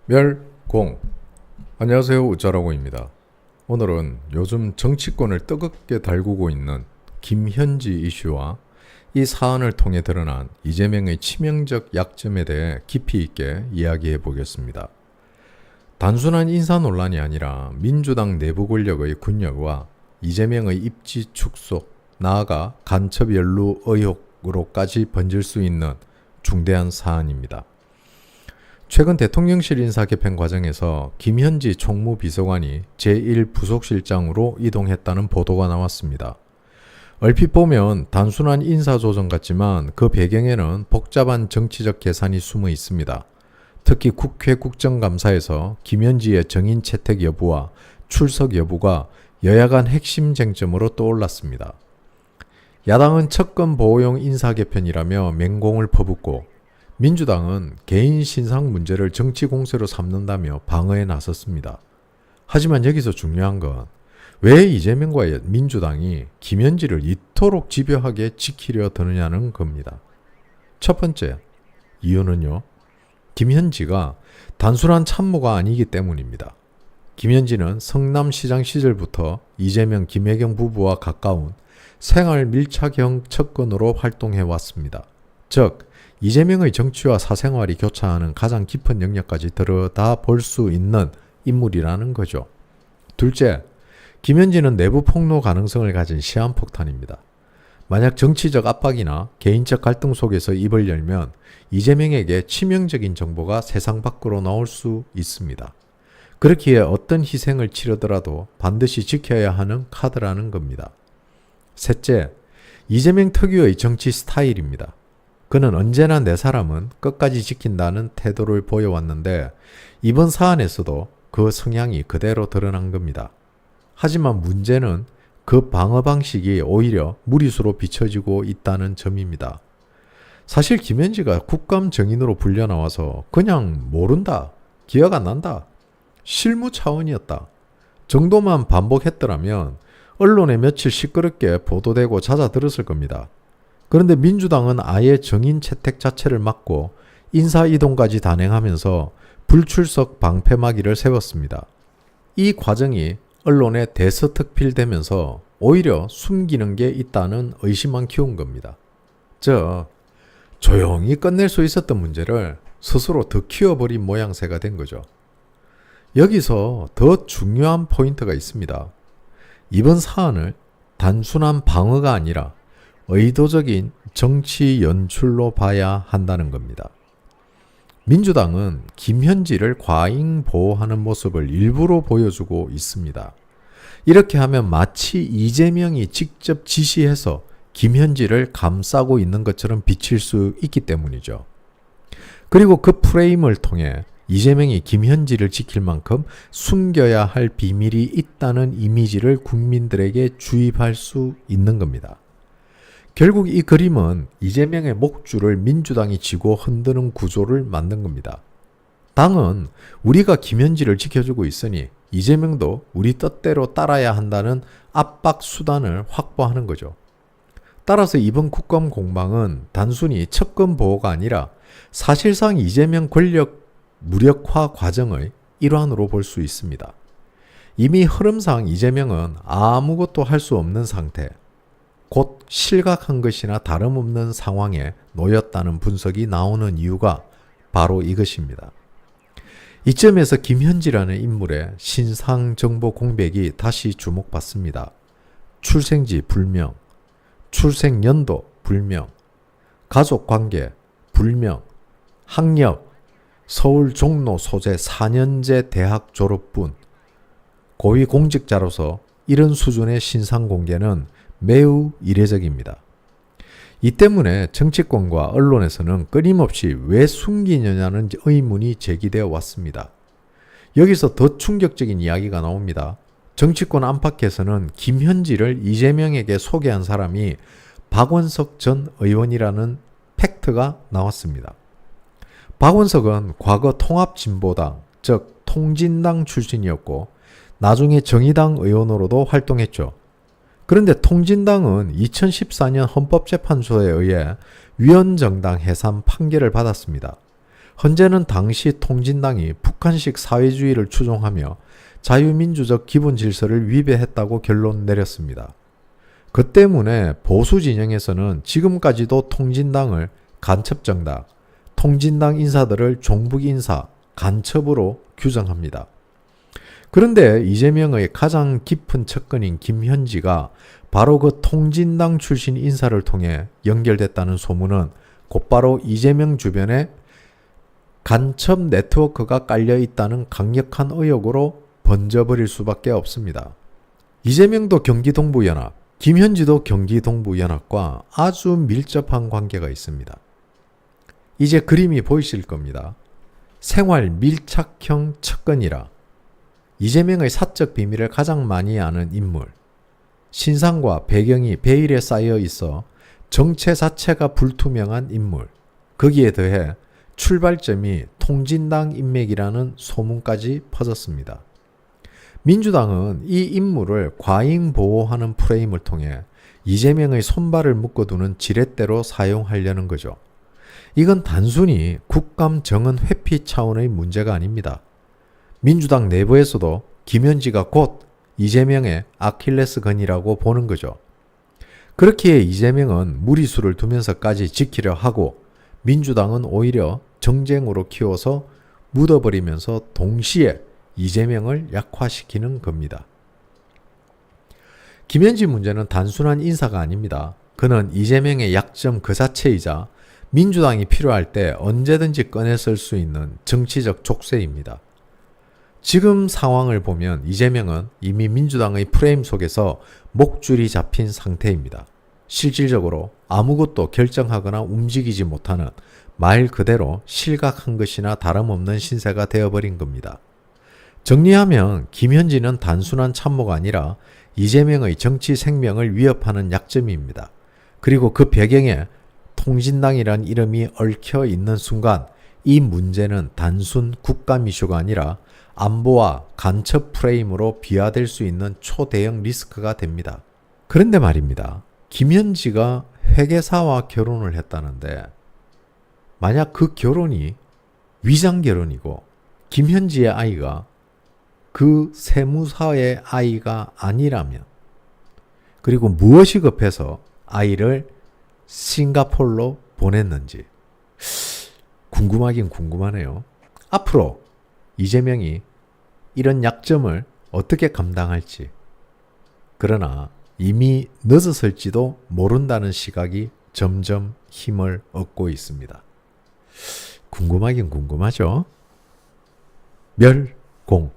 멸공. 안녕하세요, 우짜라고입니다. 오늘은 요즘 정치권을 뜨겁게 달구고 있는 김현지 이슈와 이 사안을 통해 드러난 이재명의 치명적 약점에 대해 깊이 있게 이야기해 보겠습니다. 단순한 인사 논란이 아니라 민주당 내부 권력의 군역과 이재명의 입지 축소, 나아가 간첩 연루 의혹으로까지 번질 수 있는 중대한 사안입니다. 최근 대통령실 인사 개편 과정에서 김현지 총무비서관이 제1부속실장으로 이동했다는 보도가 나왔습니다. 얼핏 보면 단순한 인사조정 같지만 그 배경에는 복잡한 정치적 계산이 숨어 있습니다. 특히 국회 국정감사에서 김현지의 정인 채택 여부와 출석 여부가 여야 간 핵심 쟁점으로 떠올랐습니다. 야당은 척건 보호용 인사 개편이라며 맹공을 퍼붓고 민주당은 개인 신상 문제를 정치 공세로 삼는다며 방어에 나섰습니다. 하지만 여기서 중요한 건 왜 이재명과 민주당이 김현지를 이토록 집요하게 지키려 드느냐는 겁니다. 첫 번째 이유는요, 김현지가 단순한 참모가 아니기 때문입니다. 김현지는 성남시장 시절부터 이재명, 김혜경 부부와 가까운 생활 밀착형 척건으로 활동해 왔습니다. 즉, 이재명의 정치와 사생활이 교차하는 가장 깊은 영역까지 들여다 볼 수 있는 인물이라는 거죠. 둘째, 김현지는 내부 폭로 가능성을 가진 시한폭탄입니다. 만약 정치적 압박이나 개인적 갈등 속에서 입을 열면 이재명에게 치명적인 정보가 세상 밖으로 나올 수 있습니다. 그렇기에 어떤 희생을 치르더라도 반드시 지켜야 하는 카드라는 겁니다. 셋째, 이재명 특유의 정치 스타일입니다. 그는 언제나 내 사람은 끝까지 지킨다는 태도를 보여왔는데 이번 사안에서도 그 성향이 그대로 드러난 겁니다. 하지만 문제는 그 방어 방식이 오히려 무리수로 비춰지고 있다는 점입니다. 사실 김현지가 국감 정인으로 불려나와서 그냥 모른다, 기억 안 난다, 실무 차원이었다 정도만 반복했더라면 언론에 며칠 시끄럽게 보도되고 잦아들었을 겁니다. 그런데 민주당은 아예 정인 채택 자체를 막고 인사 이동까지 단행하면서 불출석 방패막이를 세웠습니다. 이 과정이 언론에 대서특필되면서 오히려 숨기는 게 있다는 의심만 키운 겁니다. 조용히 끝낼 수 있었던 문제를 스스로 더 키워버린 모양새가 된 거죠. 여기서 더 중요한 포인트가 있습니다. 이번 사안을 단순한 방어가 아니라 의도적인 정치 연출로 봐야 한다는 겁니다. 민주당은 김현지를 과잉 보호하는 모습을 일부러 보여주고 있습니다. 이렇게 하면 마치 이재명이 직접 지시해서 김현지를 감싸고 있는 것처럼 비칠 수 있기 때문이죠. 그리고 그 프레임을 통해 이재명이 김현지를 지킬 만큼 숨겨야 할 비밀이 있다는 이미지를 국민들에게 주입할 수 있는 겁니다. 결국 이 그림은 이재명의 목줄을 민주당이 쥐고 흔드는 구조를 만든 겁니다. 당은 우리가 김현지를 지켜주고 있으니 이재명도 우리 뜻대로 따라야 한다는 압박 수단을 확보하는 거죠. 따라서 이번 국감 공방은 단순히 척건 보호가 아니라 사실상 이재명 권력 무력화 과정의 일환으로 볼 수 있습니다. 이미 흐름상 이재명은 아무것도 할 수 없는 상태, 곧 실각한 것이나 다름없는 상황에 놓였다는 분석이 나오는 이유가 바로 이것입니다. 이점에서 김현지라는 인물의 신상정보 공백이 다시 주목받습니다. 출생지 불명, 출생연도 불명, 가족관계 불명, 학력, 서울 종로 소재 4년제 대학 졸업분, 고위공직자로서 이런 수준의 신상 공개는 매우 이례적입니다. 이 때문에 정치권과 언론에서는 끊임없이 왜 숨기느냐는 의문이 제기되어 왔습니다. 여기서 더 충격적인 이야기가 나옵니다. 정치권 안팎에서는 김현지를 이재명에게 소개한 사람이 박원석 전 의원이라는 팩트가 나왔습니다. 박원석은 과거 통합진보당, 즉 통진당 출신이었고 나중에 정의당 의원으로도 활동했죠. 그런데 통진당은 2014년 헌법재판소에 의해 위헌정당 해산 판결을 받았습니다. 헌재는 당시 통진당이 북한식 사회주의를 추종하며 자유민주적 기본 질서를 위배했다고 결론 내렸습니다. 그 때문에 보수 진영에서는 지금까지도 통진당을 간첩정당, 통진당 인사들을 종북 인사, 간첩으로 규정합니다. 그런데 이재명의 가장 깊은 측근인 김현지가 바로 그 통진당 출신 인사를 통해 연결됐다는 소문은 곧바로 이재명 주변에 간첩 네트워크가 깔려 있다는 강력한 의혹으로 번져버릴 수밖에 없습니다. 이재명도 경기 동부연합, 김현지도 경기 동부연합과 아주 밀접한 관계가 있습니다. 이제 그림이 보이실 겁니다. 생활 밀착형 측근이라 이재명의 사적 비밀을 가장 많이 아는 인물, 신상과 배경이 베일에 쌓여 있어 정체 자체가 불투명한 인물, 거기에 더해 출발점이 통진당 인맥이라는 소문까지 퍼졌습니다. 민주당은 이 인물을 과잉 보호하는 프레임을 통해 이재명의 손발을 묶어두는 지렛대로 사용하려는 거죠. 이건 단순히 국감 정은 회피 차원의 문제가 아닙니다. 민주당 내부에서도 김현지가 곧 이재명의 아킬레스건이라고 보는 거죠. 그렇기에 이재명은 무리수를 두면서까지 지키려 하고 민주당은 오히려 정쟁으로 키워서 묻어버리면서 동시에 이재명을 약화시키는 겁니다. 김현지 문제는 단순한 인사가 아닙니다. 그는 이재명의 약점 그 자체이자 민주당이 필요할 때 언제든지 꺼내 쓸 수 있는 정치적 족쇄입니다. 지금 상황을 보면 이재명은 이미 민주당의 프레임 속에서 목줄이 잡힌 상태입니다. 실질적으로 아무것도 결정하거나 움직이지 못하는 말 그대로 실각한 것이나 다름없는 신세가 되어버린 겁니다. 정리하면 김현지는 단순한 참모가 아니라 이재명의 정치 생명을 위협하는 약점입니다. 그리고 그 배경에 통진당이란 이름이 얽혀 있는 순간 이 문제는 단순 국감 이슈가 아니라 안보와 간첩 프레임으로 비화될 수 있는 초대형 리스크가 됩니다. 그런데 말입니다. 김현지가 회계사와 결혼을 했다는데 만약 그 결혼이 위장 결혼이고 김현지의 아이가 그 세무사의 아이가 아니라면, 그리고 무엇이 급해서 아이를 싱가포르로 보냈는지 궁금하긴 궁금하네요. 앞으로 이재명이 이런 약점을 어떻게 감당할지, 그러나 이미 늦었을지도 모른다는 시각이 점점 힘을 얻고 있습니다. 궁금하긴 궁금하죠? 멸공